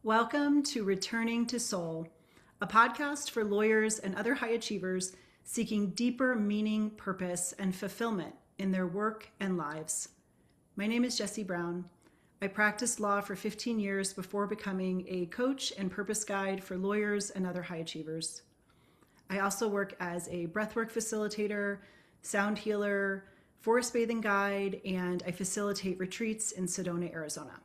Welcome to Returning to Soul, a podcast for lawyers and other high achievers seeking deeper meaning, purpose, and fulfillment in their work and lives. My name is Jessie Brown. I practiced law for 15 years before becoming a coach and purpose guide for lawyers and other high achievers. I also work as a breathwork facilitator, sound healer, forest bathing guide, and I facilitate retreats in Sedona, Arizona.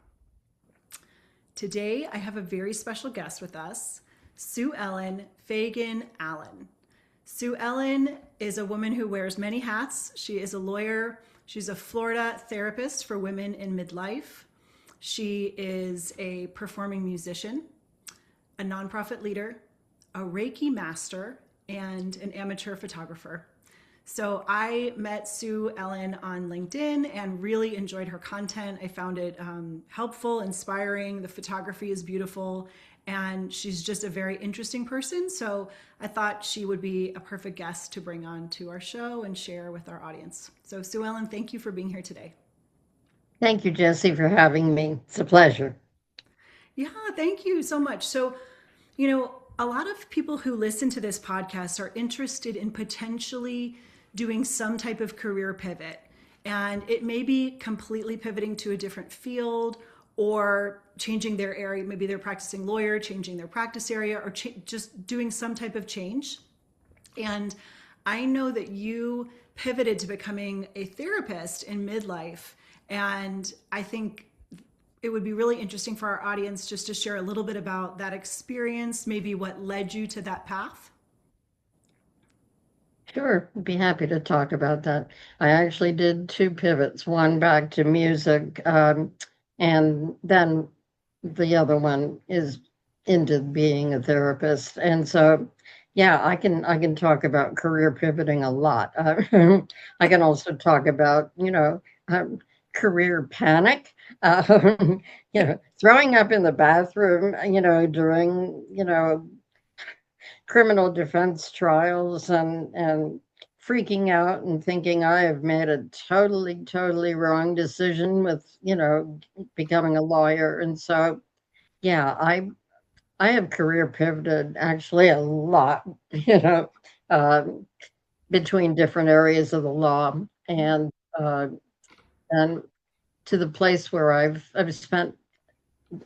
Today, I have a very special guest with us, Suellen Fagin-Allen. Suellen is a woman who wears many hats. She is a lawyer. She's a Florida therapist for women in midlife. She is a performing musician, a nonprofit leader, a Reiki master, and an amateur photographer. So I met Suellen on LinkedIn and really enjoyed her content. I found it helpful, inspiring. The photography is beautiful, and she's just a very interesting person. So I thought she would be a perfect guest to bring on to our show and share with our audience. So Suellen, thank you for being here today. Thank you, Jesse, for having me. It's a pleasure. Yeah, thank you so much. A lot of people who listen to this podcast are interested in potentially doing some type of career pivot. And it may be completely pivoting to a different field or changing their area. Maybe they're practicing lawyer, changing their practice area, or just doing some type of change. And I know that you pivoted to becoming a therapist in midlife. And I think it would be really interesting for our audience just to share a little bit about that experience, maybe what led you to that path. Sure, I'd be happy to talk about that. I actually did two pivots, one back to music, and then the other one is into being a therapist. And so, yeah, I can talk about career pivoting a lot. I can also talk about, um, career panic. Throwing up in the bathroom, during, criminal defense trials and freaking out and thinking I have made a totally wrong decision with, becoming a lawyer. And so, yeah, I have career pivoted actually a lot, um, between different areas of the law and uh, and to the place where I've spent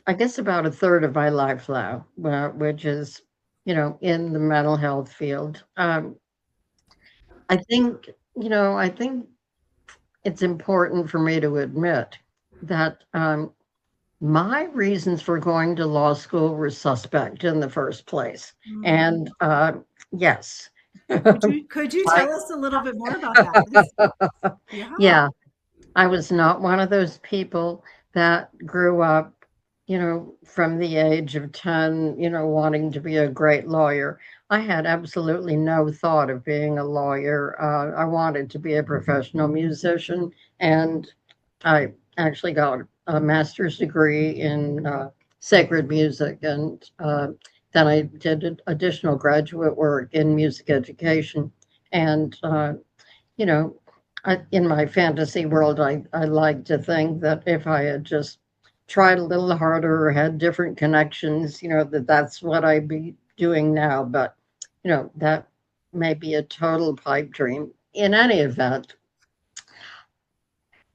I guess about a third of my life now, which is, in the mental health field. I think it's important for me to admit that my reasons for going to law school were suspect in the first place. Mm. And yes, Could you I, tell us a little bit more about that? Yeah. yeah, I was not one of those people that grew up, from the age of 10, wanting to be a great lawyer. I had absolutely no thought of being a lawyer. I wanted to be a professional musician, and I actually got a master's degree in sacred music, and then I did additional graduate work in music education. And you know, in my fantasy world, I like to think that if I had just tried a little harder or had different connections, that's what I'd be doing now. But, that may be a total pipe dream. In any event,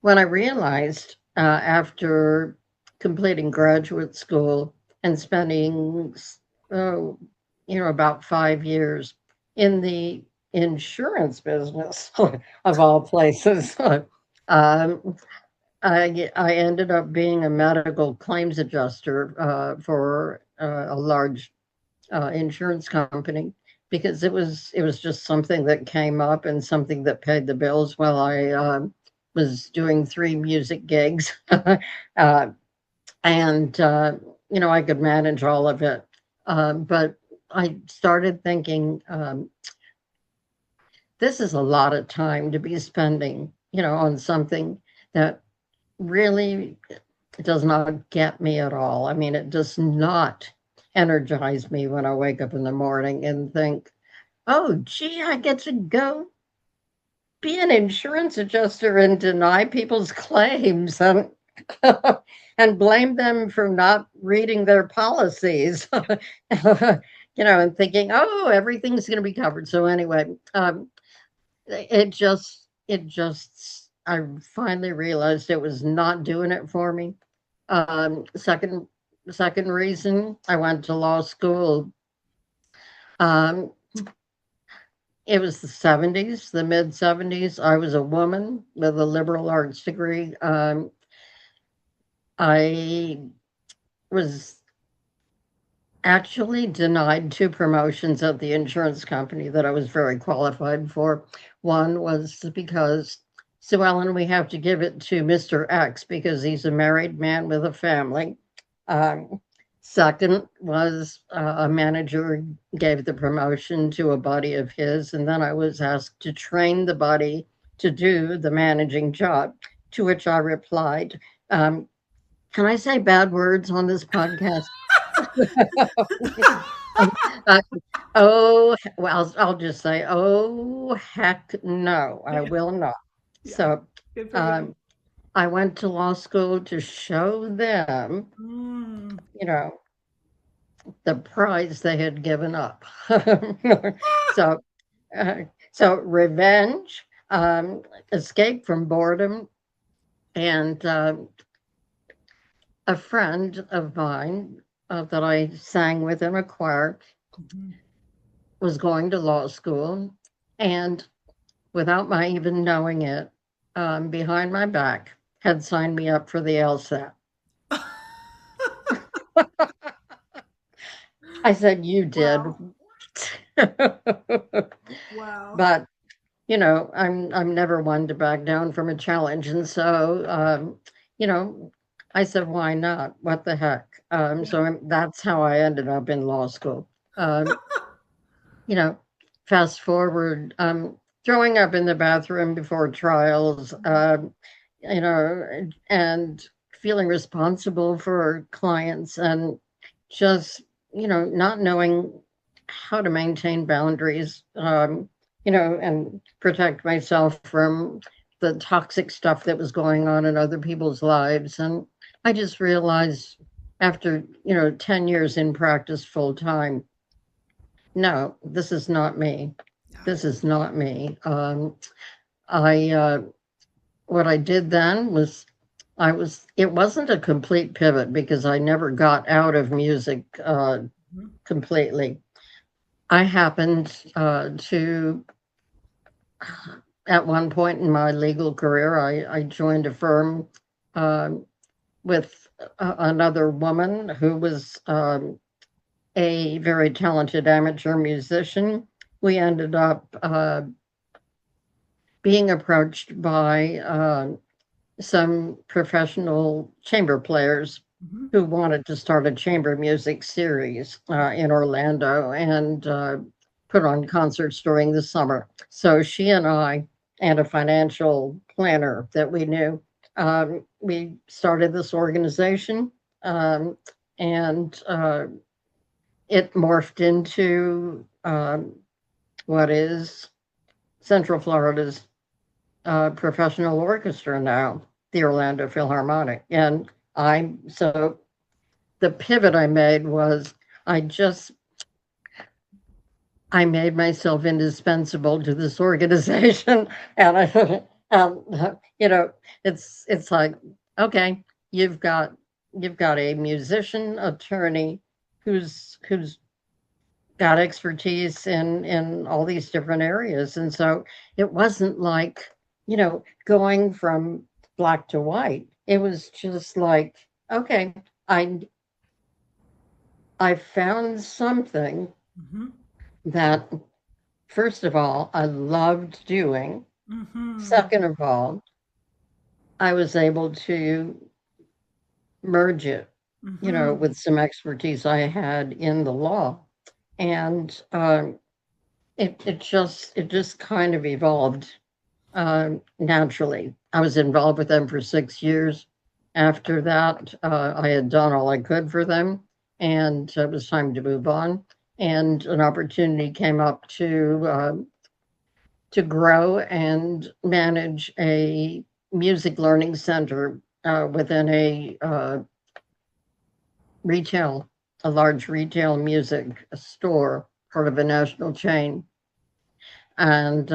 when I realized after completing graduate school and spending, oh, about 5 years in the insurance business of all places, um, I ended up being a medical claims adjuster for a large insurance company because it was just something that came up and something that paid the bills while I was doing three music gigs, and I could manage all of it. But I started thinking, this is a lot of time to be spending, on something that really does not get me at all. I mean, it does not energize me when I wake up in the morning and think, oh, gee, I get to go be an insurance adjuster and deny people's claims. and blame them for not reading their policies, and thinking, oh, everything's going to be covered. So anyway, I finally realized it was not doing it for me. Second reason, I went to law school. Um, it was the 70s, the mid 70s. I was a woman with a liberal arts degree. I was actually denied two promotions at the insurance company that I was very qualified for. One was because, Suellen, we have to give it to Mr. X because he's a married man with a family. Um, Second was a manager gave the promotion to a buddy of his, and then I was asked to train the buddy to do the managing job, to which I replied, um, can I say bad words on this podcast? Uh, oh, well, I'll just say, oh, heck no, I Yeah. will not. Yeah. So Good for you. um, I went to law school to show them, Mm. you know, the prize they had given up. so, uh, so revenge, escape from boredom, and a friend of mine that I sang with in a choir Mhm. was going to law school, and without my even knowing it, behind my back, had signed me up for the LSAT. I said, "You did." Wow. Wow. But I'm never one to back down from a challenge, and so you know, I said, "Why not? What the heck?" Yeah. That's how I ended up in law school. Um, you know, Fast forward, throwing up in the bathroom before trials, and feeling responsible for clients and just, not knowing how to maintain boundaries, and protect myself from the toxic stuff that was going on in other people's lives. And I just realized after, 10 years in practice full time, no, this is not me. Yeah. This is not me. I What I did then was it wasn't a complete pivot because I never got out of music Mhm. completely. I happened to at one point in my legal career, I joined a firm um, with another woman who was a very talented amateur musician. We ended up being approached by some professional chamber players Mhm. who wanted to start a chamber music series in Orlando and put on concerts during the summer. So she and I and a financial planner that we knew, we started this organization, um, and it morphed into what is Central Florida's professional orchestra now, the Orlando Philharmonic. And so the pivot I made was I just, I made myself indispensable to this organization. And it's like, okay, you've got, you've got a musician attorney who's got expertise in all these different areas. And so it wasn't like, going from black to white. It was just like, okay, I I found something Mhm. that first of all I loved doing. Mhm. Second of all, I was able to merge it, Mhm. with some expertise I had in the law. And it just kind of evolved naturally. I was involved with them for 6 years. After that, I had done all I could for them, and it was time to move on. And an opportunity came up to grow and manage a music learning center within retail, a large retail music store, part of a national chain. And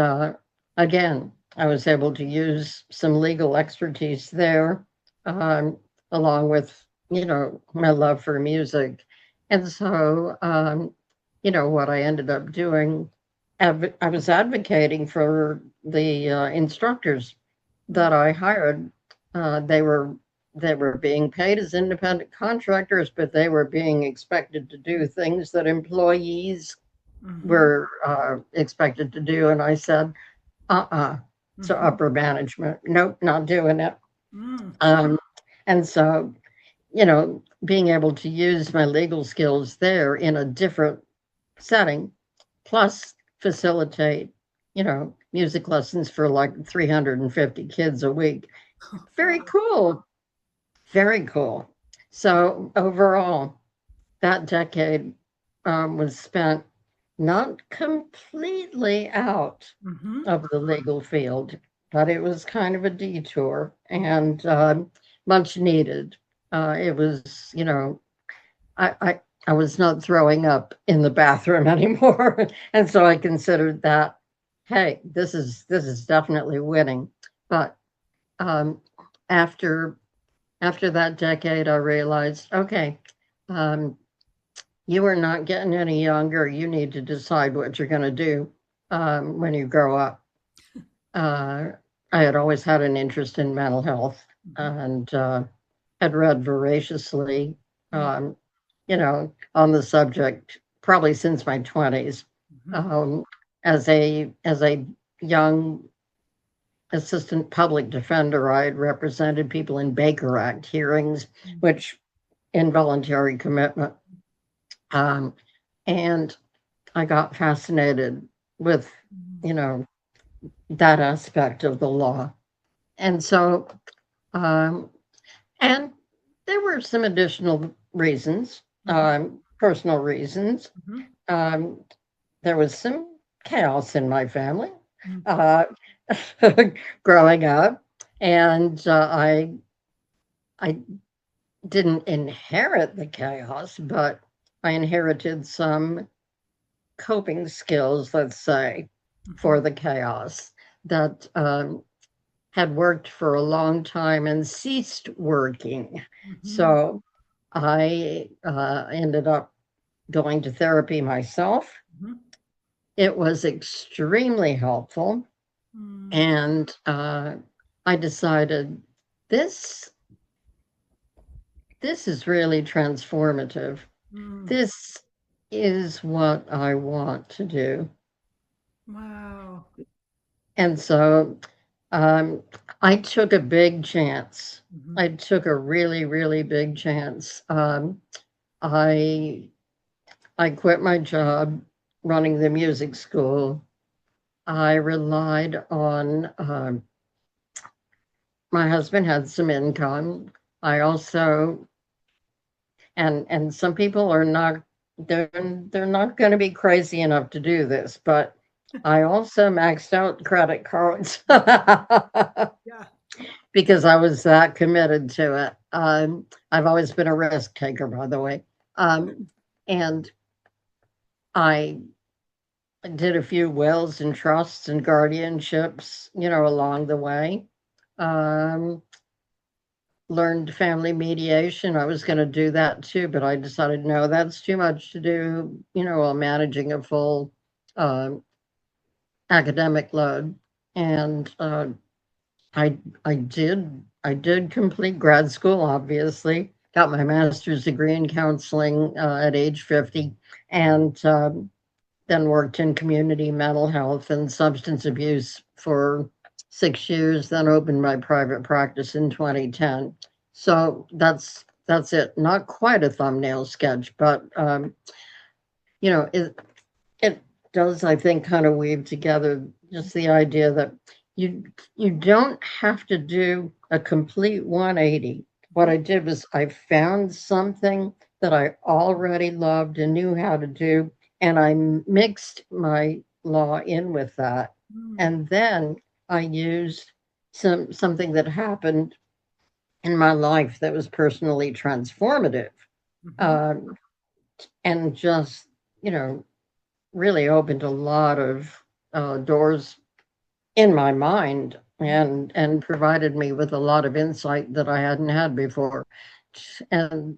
again, I was able to use some legal expertise there, um, along with, my love for music. And so, what I ended up doing, I was advocating for the instructors that I hired. They were being paid as independent contractors, but they were being expected to do things that employees Mm-hmm. were expected to do. And I said, to Mm-hmm. upper management, nope, not doing it. Mm. Um, and so, being able to use my legal skills there in a different setting, plus facilitate, music lessons for like 350 kids a week. Very Wow. cool. Very cool. So overall, that decade was spent not completely out Mm-hmm. of the legal field, but it was kind of a detour and much needed. It was, I was not throwing up in the bathroom anymore, and so I considered that, hey, this is definitely winning. But um, after after that decade, I realized, okay, um, you are not getting any younger. You need to decide what you're going to do when you grow up. Uh, I had always had an interest in mental health Mm-hmm. and had read voraciously, Mm-hmm. on the subject probably since my 20s. Mm-hmm. Um, as a young assistant public defender, I had represented people in Baker Act hearings, which involuntary commitment. Um, and I got fascinated with, you know, that aspect of the law. And so, um, and there were some additional reasons, Mm-hmm. personal reasons. Mm-hmm. Um, there was some chaos in my family Mm-hmm. uh, growing up, and I didn't inherit the chaos, but I inherited some coping skills, let's say, Mm-hmm. for the chaos that had worked for a long time and ceased working. Mm-hmm. So I ended up going to therapy myself. Mm-hmm. It was extremely helpful. Mm. And I decided this this is really transformative. Mm. This is what I want to do. Wow. And so um, I took a big chance. Mm-hmm. I took a really, really big chance. I I quit my job running the music school. I relied on my husband had some income. I also and some people are not they're they're not going to be crazy enough to do this, but I also maxed out credit cards Yeah. because I was that committed to it. I've always been a risk taker, by the way, and I did a few wills and trusts and guardianships, along the way. Um, Learned family mediation. I was going to do that too, but I decided no, that's too much to do, while managing a full um academic load. And I I did complete grad school. Obviously, got my master's degree in counseling at age 50, and then worked in community mental health and substance abuse for 6 years, then opened my private practice in 2010. So that's it. Not quite a thumbnail sketch, but it does, I think, kind of weave together just the idea that you you don't have to do a complete 180. What I did was I found something that I already loved and knew how to do, and I mixed my law in with that. Mm. And then I used something that happened in my life that was personally transformative, Hmm. um, and just, you know, really opened a lot of doors in my mind, and provided me with a lot of insight that I hadn't had before. And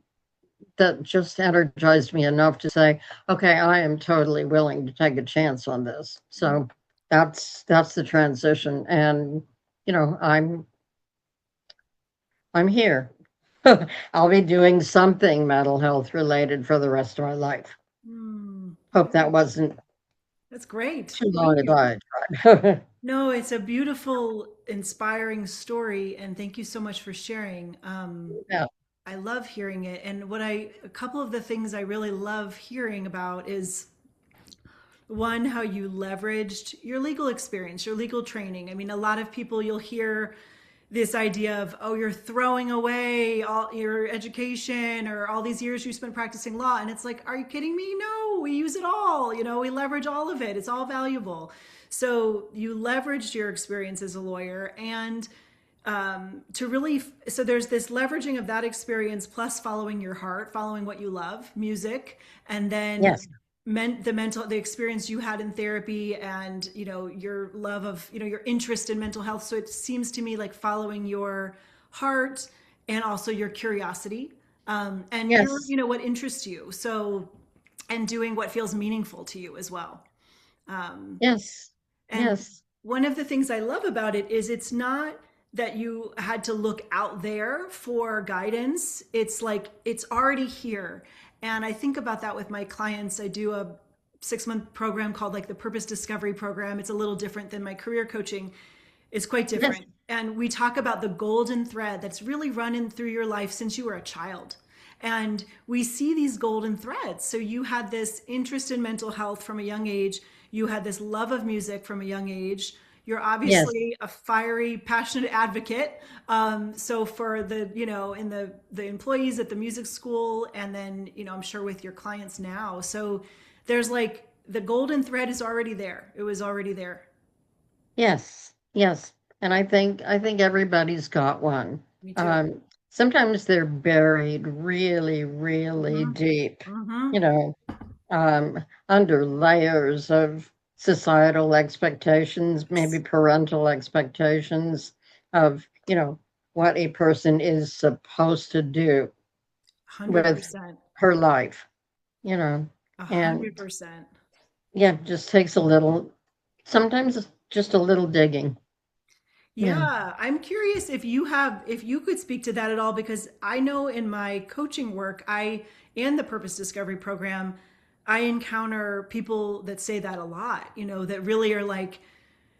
that just energized me enough to say, okay, I am totally willing to take a chance on this. So that's the transition. And I'm here. I'll be doing something mental health related for the rest of my life. Mm. Hope that wasn't That's great. too Thank long a you. diatribe. No, it's a beautiful, inspiring story, and thank you so much for sharing. Yeah. I love hearing it. And a couple of the things I really love hearing about is one, how you leveraged your legal experience, your legal training. I mean, a lot of people you'll hear this idea of, oh, you're throwing away all your education or all these years you spent practicing law. And it's like, are you kidding me? No, we use it all. We leverage all of it. It's all valuable. So you leveraged your experience as a lawyer and to really, so there's this leveraging of that experience plus following your heart, following what you love, music, and then Yes. the experience you had in therapy and your love of your interest in mental health. So it seems to me like following your heart and also your curiosity, and your Yes. what interests you, so and doing what feels meaningful to you as well. Yes. And Yes. one of the things I love about it is it's not that you had to look out there for guidance. It's like it's already here. And I think about that with my clients. I do a 6-month program called like the Purpose Discovery Program. It's a little different than my career coaching. It's quite Yes. different. And we talk about the golden thread that's really running through your life since you were a child. And we see these golden threads. So you had this interest in mental health from a young age. You had this love of music from a young age. You're Yes. obviously a fiery, passionate advocate. So for in the employees at the music school, and then, I'm sure with your clients now. So there's like the golden thread is already there. It was already there. Yes, yes, and I think everybody's got one. Me too. Um, Sometimes they're buried really, really Mm-hmm. deep, Mm-hmm. you know, under layers of societal expectations, maybe parental expectations of, what a person is supposed to do hundred with percent. her life, you know, A hundred and percent. yeah, it just takes a little, sometimes it's just a little digging. Yeah. Yeah, I'm curious if you could speak to that at all, because I know in my coaching work, and the Purpose Discovery Program, I encounter people that say that a lot, that really are like,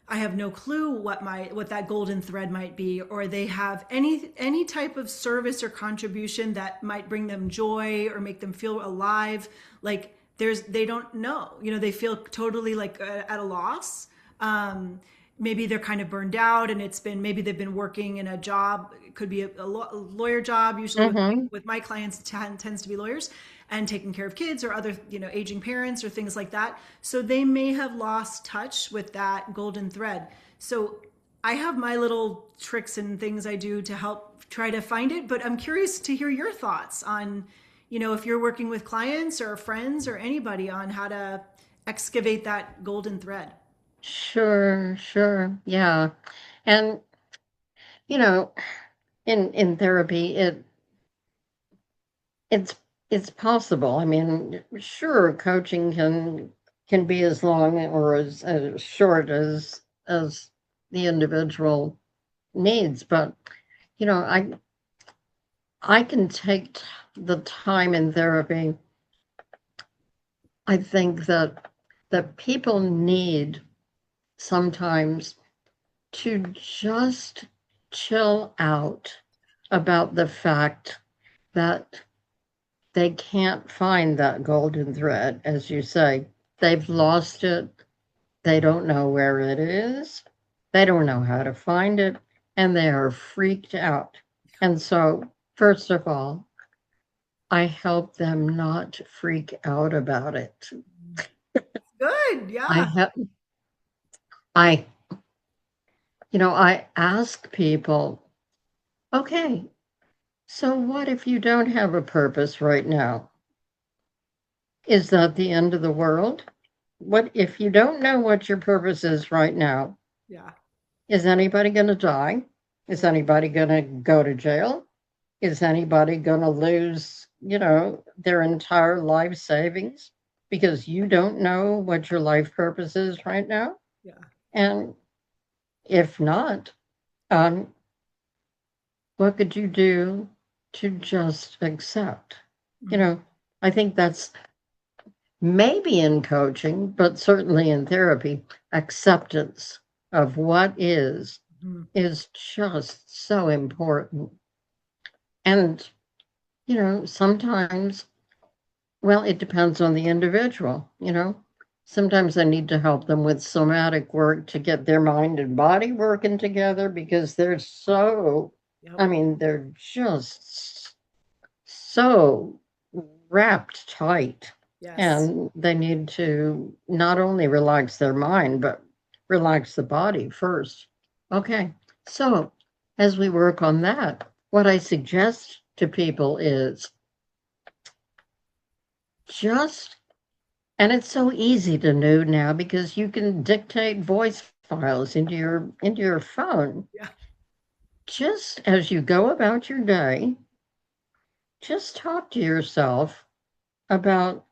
I have no clue what that golden thread might be, or they have any type of service or contribution that might bring them joy or make them feel alive. Like they don't know, they feel totally like at a loss. Maybe they're kind of burned out, and maybe they've been working in a job. It could be a lawyer job. Usually with Mhm. my clients, it tends to be lawyers, and taking care of kids or other aging parents or things like that. So they may have lost touch with that golden thread. So I have my little tricks and things I do to help try to find it, but I'm curious to hear your thoughts on, if you're working with clients or friends or anybody, on how to excavate that golden thread. Sure, sure. Yeah. And you know, in therapy it's it's possible. I mean, sure, coaching can be as long or as short as the individual needs, but you know, I can take the time in therapy. I think that people need sometimes to just chill out about the fact that they can't find that golden thread, as you say. They've lost it. They don't know where it is. They don't know how to find it. And they are freaked out. And so, first of all, I help them not freak out about it. Good. I Yeah. have, I ask people, okay, So what if you don't have a purpose right now? Is that the end of the world? What if you don't know what your purpose is right now? Yeah. Is anybody going to die? Is anybody going to go to jail? Is anybody going to lose, their entire life savings because you don't know what your life purpose is right now? Yeah. And if not, um, what could you do to just accept? You Mhm. know, I think that's maybe in coaching, but certainly in therapy, acceptance of what Mhm. is just so important. And, sometimes, well, it depends on the individual. Sometimes I need to help them with somatic work to get their mind and body working together because Yep. I mean, they're just so wrapped tight, Yes. and they need to not only relax their mind but relax the body first. Okay, so as we work on that, what I suggest to people is just, and it's so easy to do now because you can dictate voice files into your phone. Yeah. Just as you go about your day, just talk to yourself about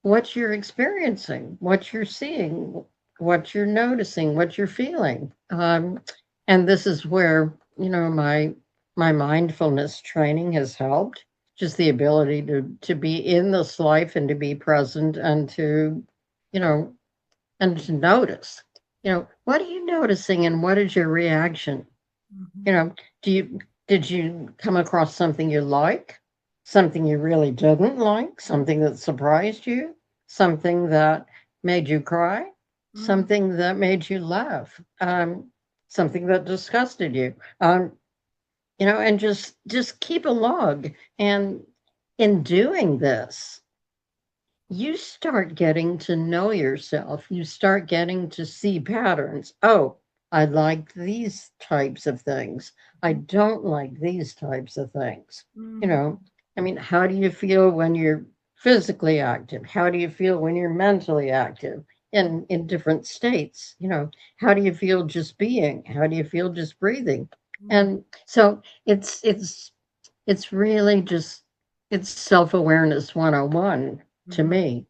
what you're experiencing, what you're seeing, what you're noticing, what you're feeling. And this is where, my mindfulness training has helped. Just the ability to be in this life and to be present and you know, to notice. What are you noticing and what is your reaction? Mhm. You know, do you did you come across something you like, something you really didn't like, something that surprised you, something that made you cry, Mhm. something that made you laugh, something that disgusted you, and just keep a log. And in doing this, you start getting to know yourself. You start getting to see patterns. Oh, I like these types of things. I don't like these types of things. You Mhm. know, I mean, how do you feel when you're physically active? How do you feel when you're mentally active in different states? How do you feel just being? How do you feel just breathing? Mhm. And so it's really just it's self-awareness 101 to Mhm. me.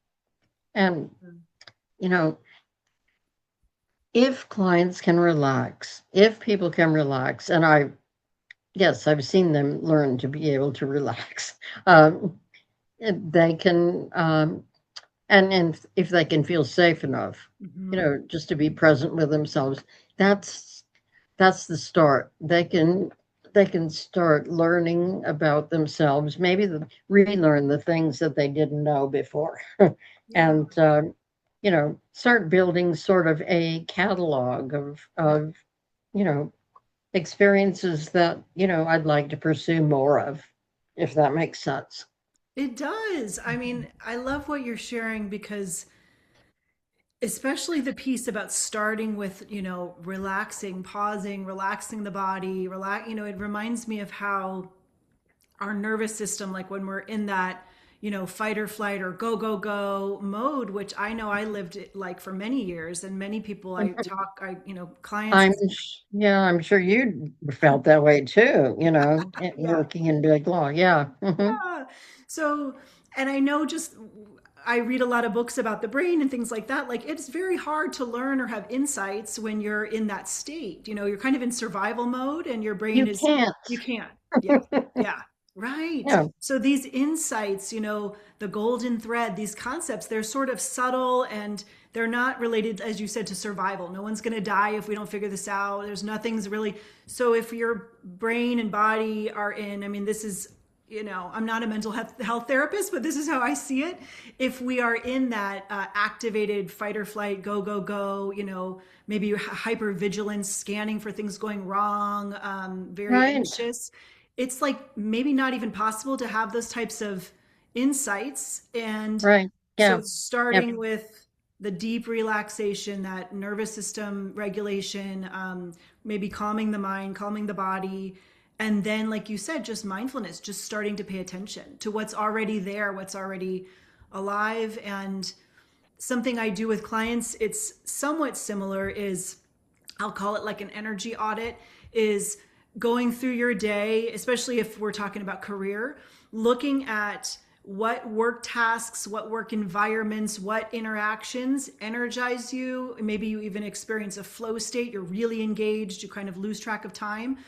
And, Mhm. you know, if clients can relax, if people can relax, and yes, I've seen them learn to be able to relax. Um, they can, and if they can feel safe enough, Mhm. just to be present with themselves, that's that's the start. They can start learning about themselves, maybe relearn the things that they didn't know before, Yeah. and start building sort of a catalog Yeah. of you know experiences that I'd like to pursue more of, if that makes sense. It does. I mean, I love what you're sharing because especially the piece about starting with, relaxing, pausing, relaxing the body, it reminds me of how our nervous system, like when we're in that, fight or flight or go, go, go mode, which I know I lived it like for many years, and many people clients. Yeah, I'm sure you felt that way too, Yeah. working in big law. Yeah. Yeah. So, and I know I read a lot of books about the brain and things like that. Like it's very hard to learn or have insights when you're in that state. You're kind of in survival mode and your brain You is, can't. you can't. Yeah. Yeah. Right. Yeah, So these insights, the golden thread, these concepts, they're sort of subtle and they're not related, as you said, to survival. No one's going to die if we don't figure this out. There's nothing's really. So if your brain and body are in, I mean, this is I'm not a mental health therapist, but this is how I see it. If we are in that activated fight or flight, go, go, go, maybe hyper vigilance, scanning for things going wrong, very right, anxious, it's like maybe not even possible to have those types of insights. And right. so Yeah, yeah, starting with the deep relaxation, that nervous system regulation, maybe calming the mind, calming the body, And then, like you said, just mindfulness, just starting to pay attention to what's already there, what's already alive. And something I do with clients, it's somewhat similar, is I'll call it like an energy audit, is going through your day, especially if we're talking about career, looking at what work tasks, what work environments, what interactions energize you. Maybe you even experience a flow state, you're really engaged, you kind of lose track of time,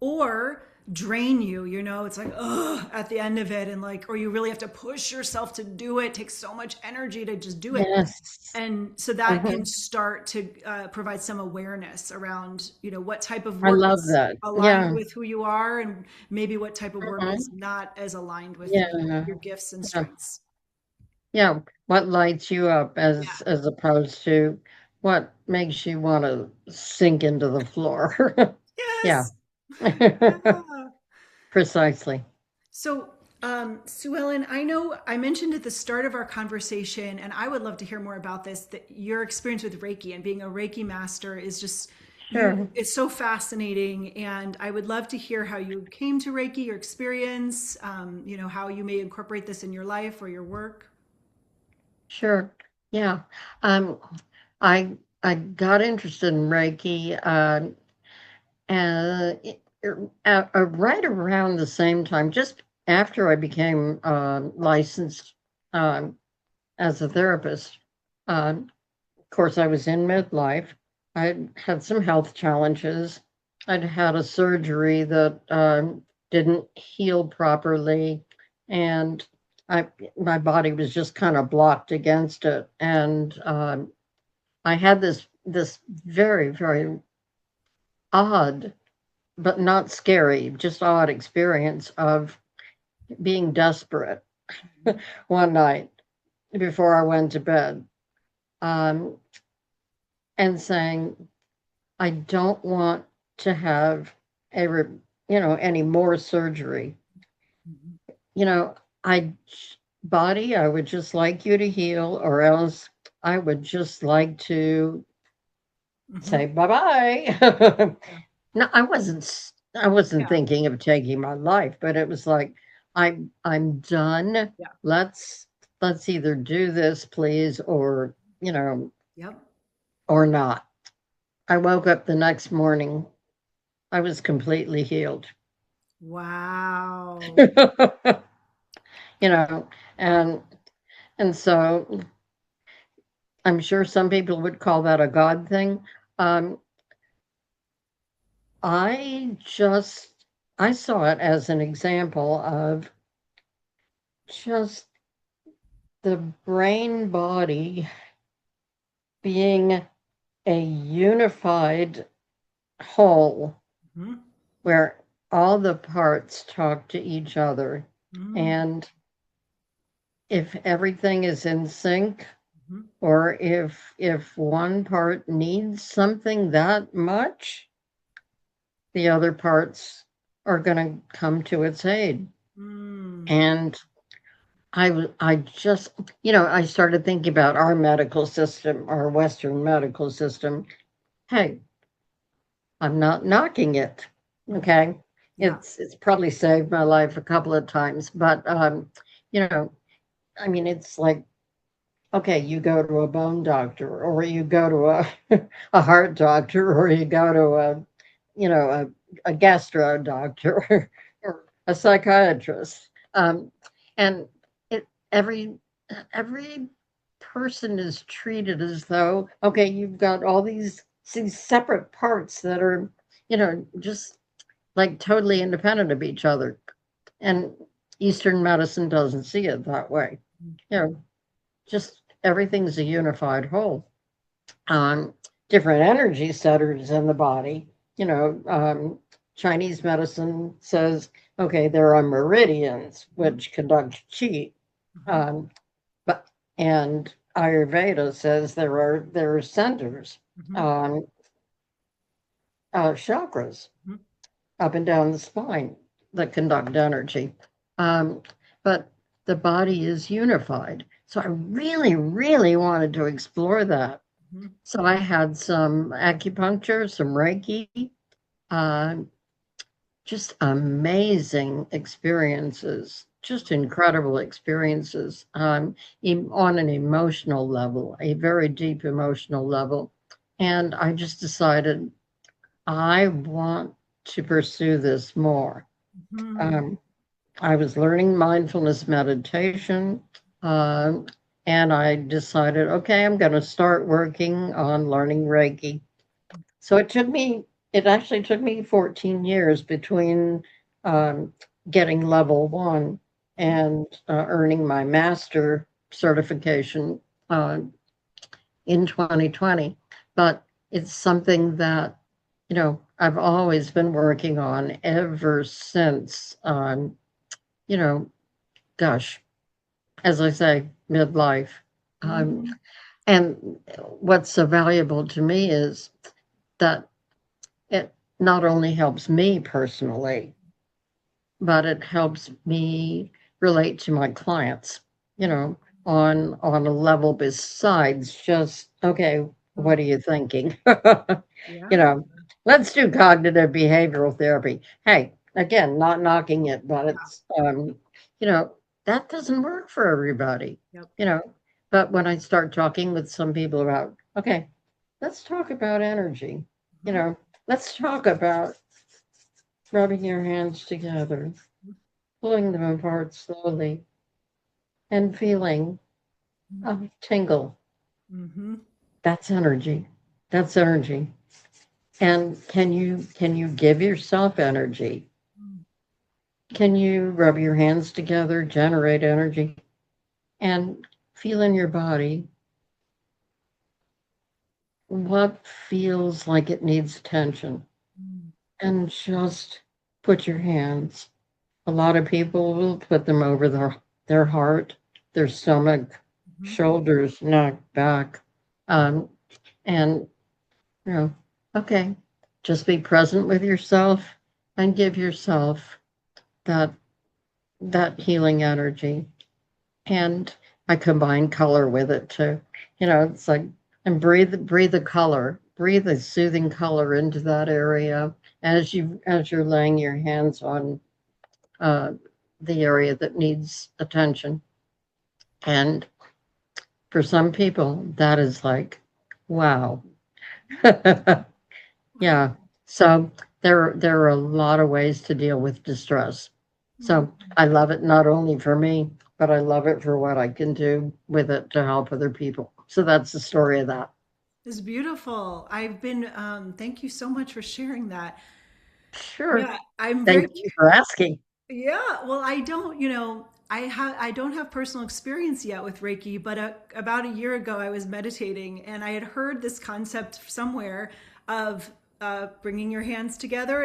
or drain you, it's like, ugh, at the end of it. And like, or you really have to push yourself to do it. It takes so much energy to just do it. Yes. And so that Mhm. can start to provide some awareness around, what type of I work love is that. aligned Yeah. with who you are, and maybe what type of work is Mhm. not as aligned with Yeah. your gifts and Yeah. strengths. Yeah. What lights you up Yeah. as opposed to what makes you want to sink into the floor? Yeah. Yes. Yeah. Precisely. So, Suellen, I know I mentioned at the start of our conversation, and I would love to hear more about this, that your experience with Reiki and being a Reiki master is just, Sure. it's so fascinating. And I would love to hear how you came to Reiki, your experience, how you may incorporate this in your life or your work. Sure. Yeah. Um, I got interested in Reiki right around the same time, just after I became licensed um, as a therapist. Of course, I was in midlife. I had some health challenges. I'd had a surgery that didn't heal properly, and I my body was just kind of blocked against it. And I had this very very odd, but not scary, just odd experience of being desperate one night before I went to bed, um, and saying, I don't want to have a, any more surgery. Mhm. You know, I, body, I would just like you to heal, or else I would just like to Mhm. say bye bye. Yeah. No, I wasn't Yeah. thinking of taking my life, but it was like, I'm done. Yeah. Let's let's either do this, please, or Yep. or not. I woke up the next morning. I was completely healed. Wow. you know, and so I'm sure some people would call that a God thing. Um, I just I saw it as an example of just the brain body being a unified whole Mhm. where all the parts talk to each other. Mhm. And if everything is in sync, Mhm. or if one part needs something that much, the other parts are going to come to its aid. Mm. And I just, I started thinking about our medical system, our Western medical system. Hey, I'm not knocking it. Mhm. Okay. Yeah. It's probably saved my life a couple of times, but you know, I mean, it's like, okay, you go to a bone doctor, or you go to a heart doctor, or you go to a gastro doctor, or a psychiatrist. And it every person is treated as though, okay, you've got all these separate parts that are, just like totally independent of each other. And Eastern medicine doesn't see it that way. You know, just everything's a unified whole. Um, Different energy centers in the body. Chinese medicine says, okay, there are meridians Mhm. which conduct qi, Mhm. um, but and Ayurveda says there are centers, Mhm. um, chakras Mhm. up and down the spine that conduct energy. Um, but the body is unified. So I really, really wanted to explore that. Mhm. So I had some acupuncture, some Reiki, uh, just amazing experiences, just incredible experiences on an emotional level, a very deep emotional level. And I just decided I want to pursue this more. Mhm. Um, I was learning mindfulness meditation, um, and I decided, okay, I'm going to start working on learning Reiki. So it actually took me 14 years between um, getting level one and earning my master certification uh, in 2020. But it's something that, I've always been working on ever since, you know, gosh, as I say, midlife. Um, Mhm. and what's so valuable to me is that it not only helps me personally, but it helps me relate to my clients, you know, on a level besides just, okay, Mhm. what are you thinking? You Yeah. know, let's do cognitive behavioral therapy. Hey, again, not knocking it, but Yeah. it's you know, that doesn't work for everybody, Yep. you know. But when I start talking with some people about, okay, let's talk about energy, you Mhm. know, let's talk about rubbing your hands together, pulling them apart slowly, and feeling a tingle. Mhm. That's energy. That's energy. And can you give yourself energy? Mhm. Can you rub your hands together, generate energy, and feel in your body what feels like it needs attention? Mhm. And just put your hands. A lot of people will put them over their heart, their stomach, Mhm. shoulders, neck, back. Um, and, you know, okay, just be present with yourself and give yourself that that healing energy. And I combine color with it too. It's like and breathe the color, breathe a soothing color into that area as you're laying your hands on uh, the area that needs attention. And for some people, that is like, wow. Yeah. So there are a lot of ways to deal with distress. So Mhm. I love it not only for me, but I love it for what I can do with it to help other people. So that's the story of that. It's beautiful. Thank you so much for sharing that. Sure. Yeah, I'm Thank very you for asking. Yeah, well, I don't, I don't have personal experience yet with Reiki, but about a year ago I was meditating and I had heard this concept somewhere of bringing your hands together,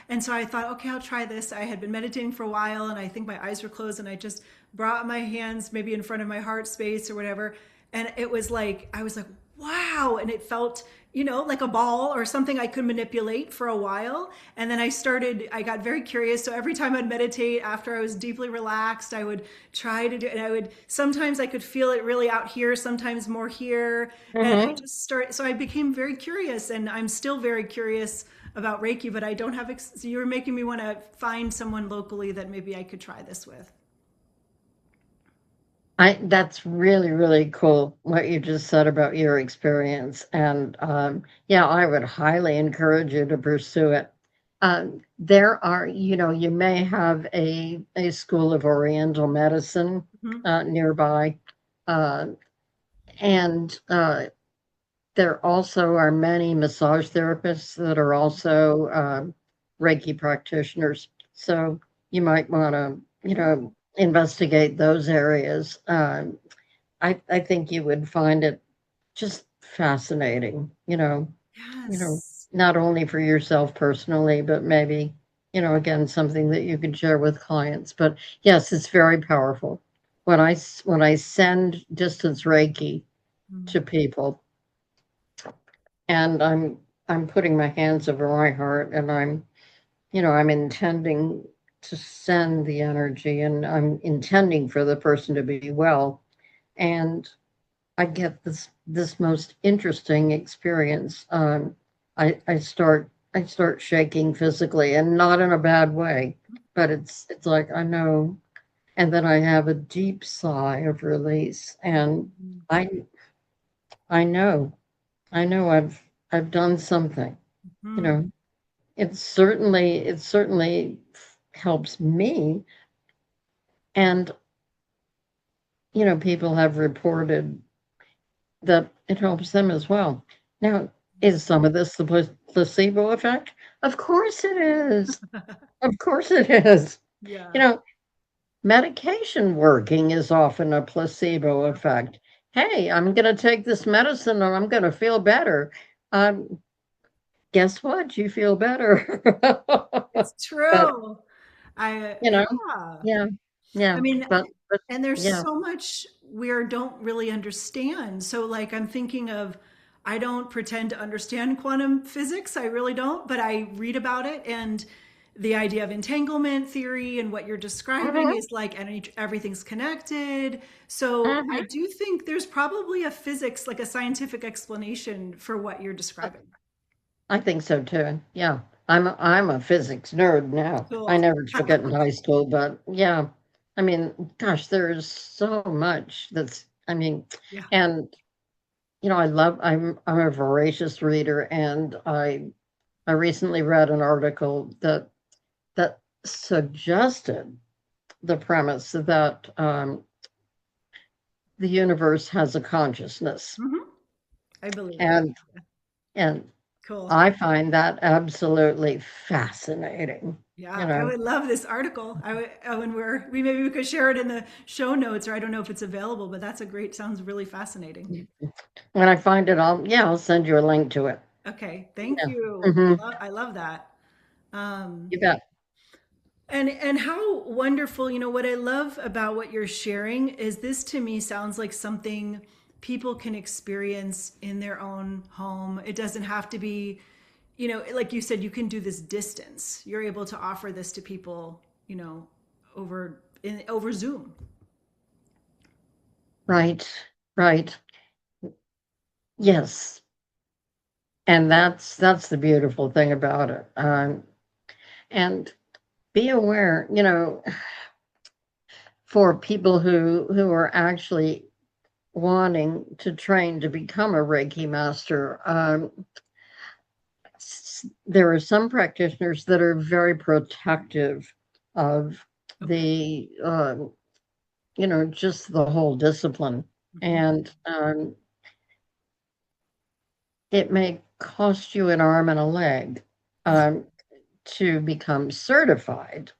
and so I thought, okay, I'll try this. I had been meditating for a while, and I think my eyes were closed, and I just brought my hands maybe in front of my heart space or whatever, and it was like I was like, wow, and it felt like a ball or something I could manipulate for a while. And then I got very curious. So every time I'd meditate after I was deeply relaxed, I would try to do it. And sometimes I could feel it really out here, sometimes more here. And I Hmm. just started, so I became very curious, and I'm still very curious about Reiki, but I don't have, so you were making me want to find someone locally that maybe I could try this with. That's really, really cool what you just said about your experience. And yeah, I would highly encourage you to pursue it. There are, you may have a school of Oriental medicine Mhm. nearby. Uh, and there also are many massage therapists that are also Reiki practitioners. So you might want to, investigate those areas. I think you would find it just fascinating, Yes. not only for yourself personally, but maybe, again, something that you can share with clients. But yes, it's very powerful. When I send distance Reiki Mm. to people, and I'm putting my hands over my heart, and I'm intending to send the energy, and I'm intending for the person to be well, and I get this most interesting experience. I start I start shaking physically, and not in a bad way, but it's like I know, and then I have a deep sigh of release, and Mhm. I I know, I know I've done something, you Mhm. know. It certainly helps me, and people have reported that it helps them as well. Now, is some of this the placebo effect? Of course it is. Of course it is. You Yeah. know, medication working is often a placebo effect. Hey, I'm going to take this medicine and I'm going to feel better. Um, guess what? You feel better. It's But, true. you know, Yeah. yeah, I yeah, mean, but and there's yeah. so much we don't really understand. So, like, I'm thinking of, I don't pretend to understand quantum physics. I really don't, but I read about it. And the idea of entanglement theory and what you're describing Mhm, is like everything's connected. So, I mhm. do think there's probably a physics, like a scientific explanation for what you're describing. I think so too. Yeah. I'm a physics nerd now. I Cool. never took it in high school, but yeah. I mean, gosh, there's so much I mean, Yeah. and I'm a voracious reader, and I recently read an article that suggested the premise that the universe has a consciousness. Hmm. I believe that. And and Cool. I find that absolutely fascinating, you Yeah, I know. would love this article. When we maybe we could share it in the show notes, or I don't know if it's available, but that's a great, sounds really fascinating. When I find it, I'll send you a link to it. Okay, thank Yeah. you. Hmm. I love that. Um, You bet. and how wonderful, what I love about what you're sharing is this to me sounds like something people can experience in their own home. It doesn't have to be, like you said, you can do this distance. You're able to offer this to people, over Zoom. Right. Right. Yes. And that's the beautiful thing about it. And be aware, for people who are actually wanting to train to become a Reiki master, there are some practitioners that are very protective of Okay. just the whole discipline. Mhm. And it may cost you an arm and a leg um, to become certified.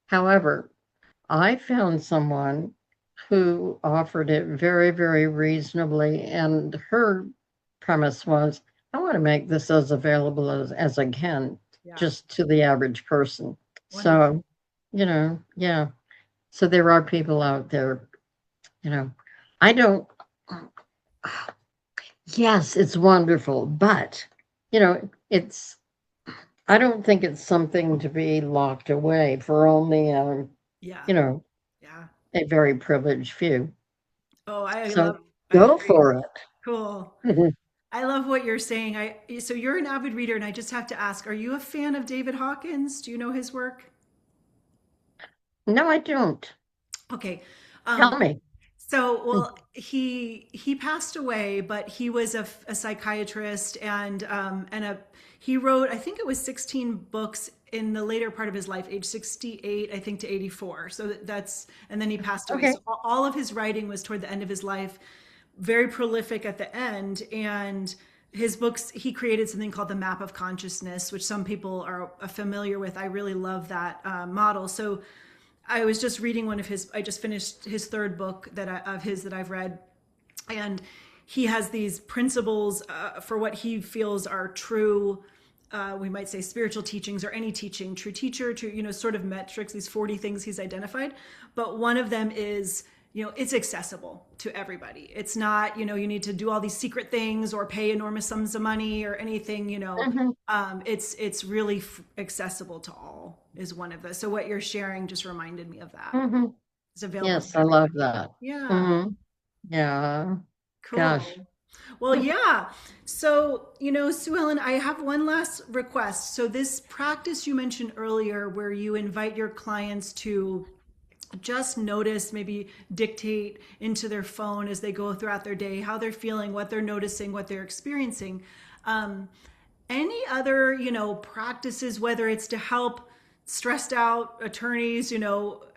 However, I found someone who offered it very, very reasonably, and her premise was, I want to make this as available as I can, Yeah. just to the average person. Wonderful. So, yeah. So there are people out there, you know. I don't, yes, it's wonderful, but, it's, I don't think it's something to be locked away for only, Yeah. you know, Yeah. a very privileged few. Oh, So I go agree. for Cool. it. I love what you're saying. So you're an avid reader, and I just have to ask, are you a fan of David Hawkins? Do you know his work? No, I don't. Okay. Tell Um, me. well, he passed away, but he was a psychiatrist, and he wrote, I think it was 16 books in the later part of his life, age 68, I think, to 84. So and then he passed away. Okay. So all of his writing was toward the end of his life, very prolific at the end. And his books, he created something called the map of consciousness, which some people are familiar with. I really love that model. So I was just reading I just finished his third book of his that I've read, and he has these principles for what he feels are true. We might say spiritual teachings or any teaching, true teacher, true, sort of metrics, these 40 things he's identified. But one of them is, it's accessible to everybody. It's not, you need to do all these secret things or pay enormous sums of money or anything, Hmm. it's really accessible to all is one of those. So what you're sharing just reminded me of that. Hmm. It's available to Yes, I love everybody. that. Yeah, Hmm. Yeah. Gosh. cool. Well, yeah. So, Sue Ellen, I have one last request. So, this practice you mentioned earlier, where you invite your clients to just notice, maybe dictate into their phone as they go throughout their day how they're feeling, what they're noticing, what they're experiencing. Um, any other, practices, whether it's to help stressed out attorneys,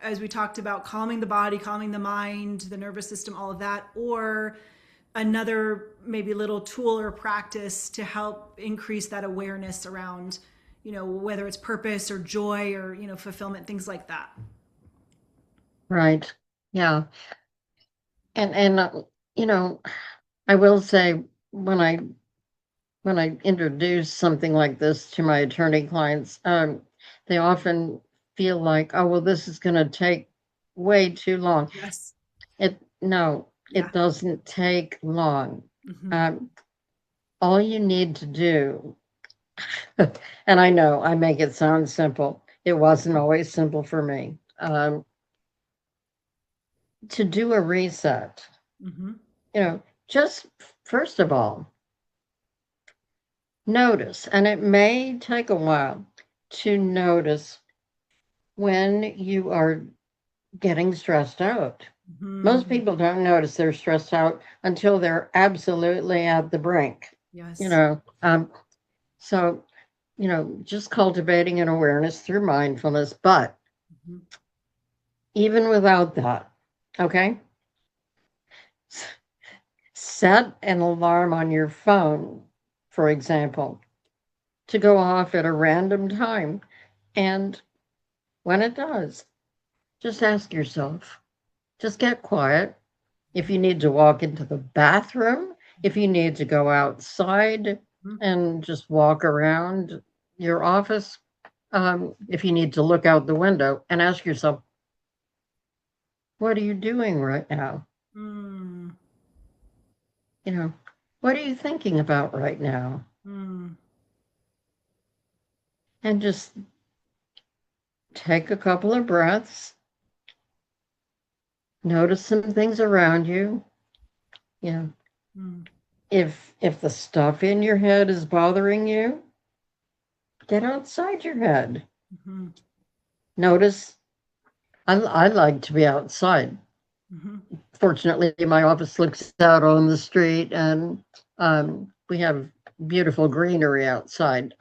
as we talked about, calming the body, calming the mind, the nervous system, all of that, or another maybe little tool or practice to help increase that awareness around, whether it's purpose or joy or, fulfillment, things like that. Right. Yeah. And you know, I will say when I introduce something like this to my attorney clients, they often feel like, oh, well, this is going to take way too long. Yes. No, Yeah. it doesn't take long. Hmm. Um, all you need to do, and I know I make it sound simple. It wasn't always simple for me. To do a reset, Hmm. just first of all, notice, and it may take a while to notice when you are getting stressed out. Most Hmm. people don't notice they're stressed out until they're absolutely at the brink. You Yes. know, um, so just cultivating an awareness through mindfulness. But Hmm. even without that, okay, set an alarm on your phone, for example, to go off at a random time. And when it does, just ask yourself, just get quiet. If you need to walk into the bathroom, if you need to go outside and just walk around your office, if you need to look out the window and ask yourself, what are you doing right now? Mm. You know, what are you thinking about right now? Mm. And just take a couple of breaths, notice some things around you. You know, Mm. if the stuff in your head is bothering you, get outside your head. Hmm. Notice I like to be outside. Hmm. Fortunately, my office looks out on the street, and we have beautiful greenery outside.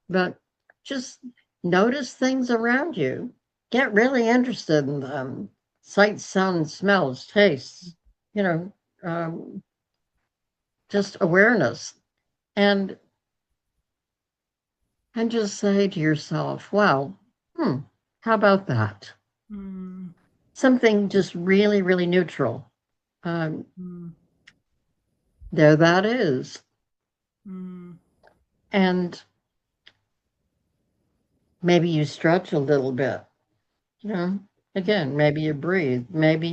But just notice things around you. Get really interested in them. Sights, sounds, smells, tastes. You know, um, just awareness, and just say to yourself, "Wow, how about that?" Mm. Something just really, really neutral. Um, Mm. there that is. Mm. And maybe you stretch a little bit, you know. Again, maybe you breathe. Maybe,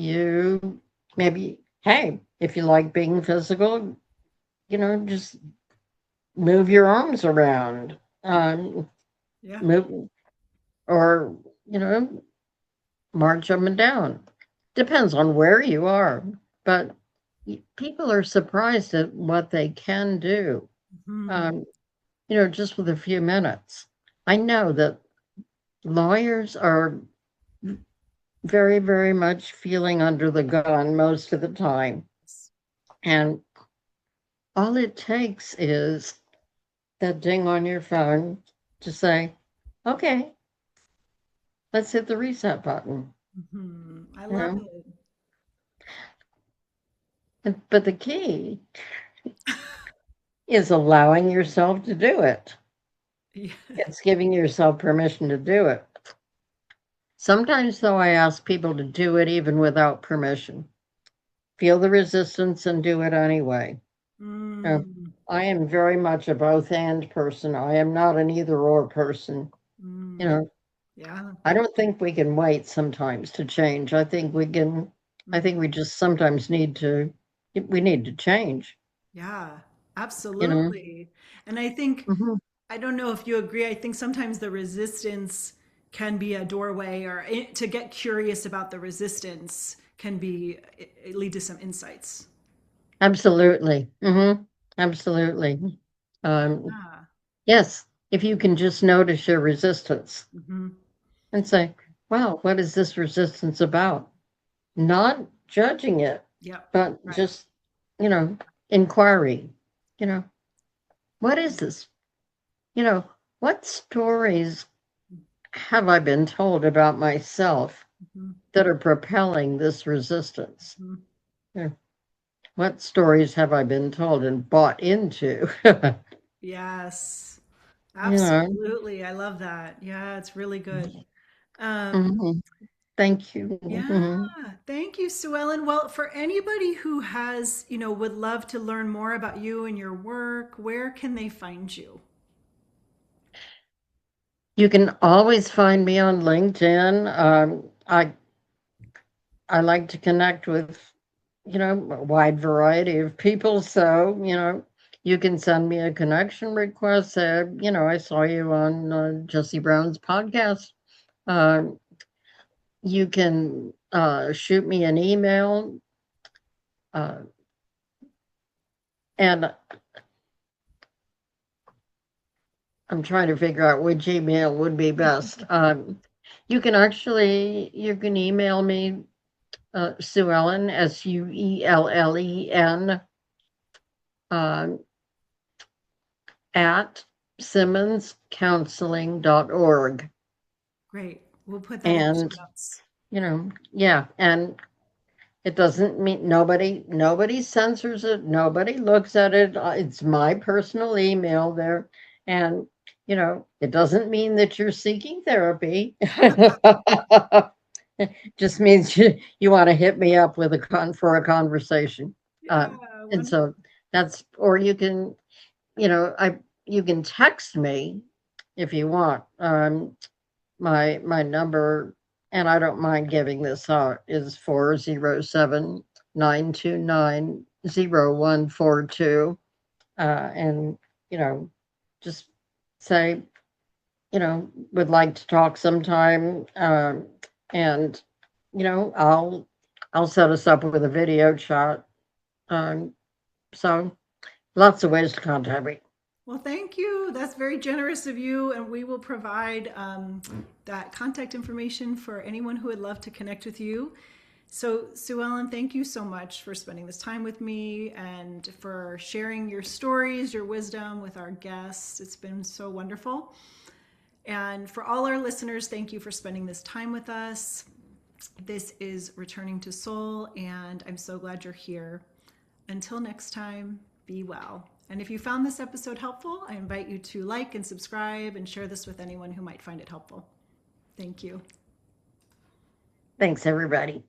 hey, if you like being physical, just move your arms around, Yeah. move, or, you know, march up and down. Depends on where you are. But people are surprised at what they can do, Hmm. um, just with a few minutes. I know that lawyers are very, very much feeling under the gun most of the time. And all it takes is that ding on your phone to say, okay, let's hit the reset button. Hmm. I You love know? it. But the key is allowing yourself to do it. Yeah. It's giving yourself permission to do it. Sometimes, though, I ask people to do it even without permission. Feel the resistance and do it anyway. Uh, Mm. I am very much a both and person. I am not an either or person. You Mm. know, Yeah. I don't think we can wait sometimes to change. I Mhm. think we just sometimes we need to change, Yeah, you know? absolutely. And I think, Mhm. I don't know if you agree, I think sometimes the resistance can be a doorway, or to get curious about the resistance can be lead to some insights. Absolutely. Absolutely. Um, Yeah. yes, if you can just notice your resistance Hmm. and say, wow, what is this resistance about? Not judging it, Yep. but Right. just, you know, inquiry. You know, what is this? You know, what stories have I been told about myself Hmm. that are propelling this resistance? Hmm. You know, what stories have I been told and bought into? you Yes. know, Absolutely. I love that. Yeah, it's really good. Um, Mhm. Thank you. yeah. Mhm. Thank you, Suellen. Well, for anybody who has, would love to learn more about you and your work, where can they find you? You can always find me on LinkedIn. I like to connect with, a wide variety of people. So, you can send me a connection request. Say, I saw you on Jesse Brown's podcast. Um, you can shoot me an email, uh, and I'm trying to figure out which email would be best. You can email me, Suellen, Suellen, um, at simmonscounseling.org. Great. We'll put that in the show And, notes. yeah, and it doesn't mean nobody censors it, nobody looks at it. It's my personal email there. And, it doesn't mean that you're seeking therapy. Just means you want to hit me up with for a conversation. Yeah, And wonderful. so or you can, you can text me if you want. My number, and I don't mind giving this out, is 407-929-0142. And, you know, just say, would like to talk sometime. And, I'll set us up with a video chat. Um, so lots of ways to contact me. Well, thank you. That's very generous of you. And we will provide that contact information for anyone who would love to connect with you. So, Sue Ellen, thank you so much for spending this time with me and for sharing your stories, your wisdom with our guests. It's been so wonderful. And for all our listeners, thank you for spending this time with us. This is Returning to Soul, and I'm so glad you're here. Until next time, be well. And if you found this episode helpful, I invite you to like and subscribe and share this with anyone who might find it helpful. Thank you. Thanks, everybody.